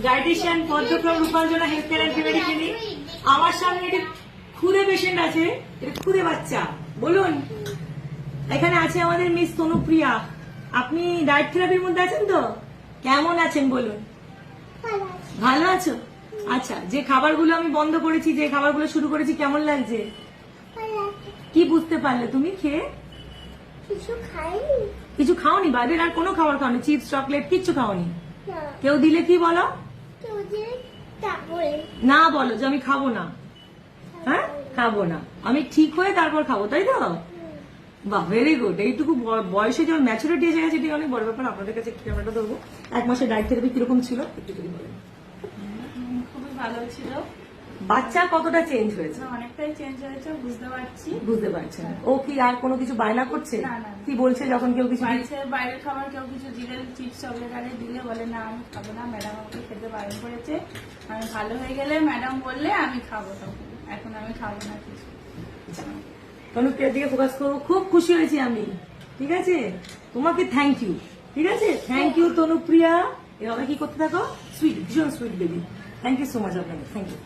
Dietician পদ্মক্রম Rupanjana health care and family clinic. আমার সামনে একটি খুদে পেশেন্ট আছে, এটা খুদে বাচ্চা। বলুন, এখানে আছে আমাদের মিস তনুপ্রিয়া। আপনি ডায়েট থেরাপির মধ্যে আছেন তো? কেমন আছেন বলুন? ভালো আছো? আচ্ছা, যে খাবারগুলো আমি বন্ধ করেছি, যে খাবারগুলো শুরু করেছি, কেমন লাগছে? কি বুঝতে পারলে তুমি খেয়ে? কিছু খাওনি? বাইরের আর কোনো খাবার খাওনি? চিপস চকলেট কিচ্ছু খাওনি? কেউ দিলে কি বলো? না বলো যে আমি খাবো না। হ্যাঁ, খাবো না, আমি ঠিক হয়ে তারপর খাবো, তাই তো? বাহ, ভেরি গুড। এইটুকু বয়সে যখন ম্যাচুরিটি এসে গেছে, এটাই অনেক বড় ব্যাপার। আপনাদের কাছে ক্যামেরাটা ধরবো। 1 মাসের ডায়েট থেরাপি কিরকম ছিল একটু যদি বলেন। খুবই ভালো ছিল। বাচ্চা কতটা চেঞ্জ হয়েছে? অনেকটাই চেঞ্জ হয়েছে, বুঝতে পারছি। বুঝতে পারছেন। ও কি আর কোনো কিছু বায়না করছে? না, না। কি বলছে যখন কেউ কিছু বাইরের খাবার কেউ কিছু দিলে, চিপস চকলেট আরে দিলে বলে না আমি খাবো না, ম্যাডাম আমাকে খেতে বারণ করেছে, আমি ভালো হয়ে গেলে ম্যাডাম বললে আমি খাবো, তখন এখন আমি খাবো না কিছু। তনুপ্রিয়ার দিকে ফোকাস করবো। খুব খুশি হয়েছি আমি, ঠিক আছে? তোমাকে থ্যাংক ইউ, ঠিক আছে? Thank you Tanupriya. এভাবে কি করতে থাকো, সুইট, ভীষণ sweet baby. Thank you so much আপনাকে, থ্যাংক ইউ।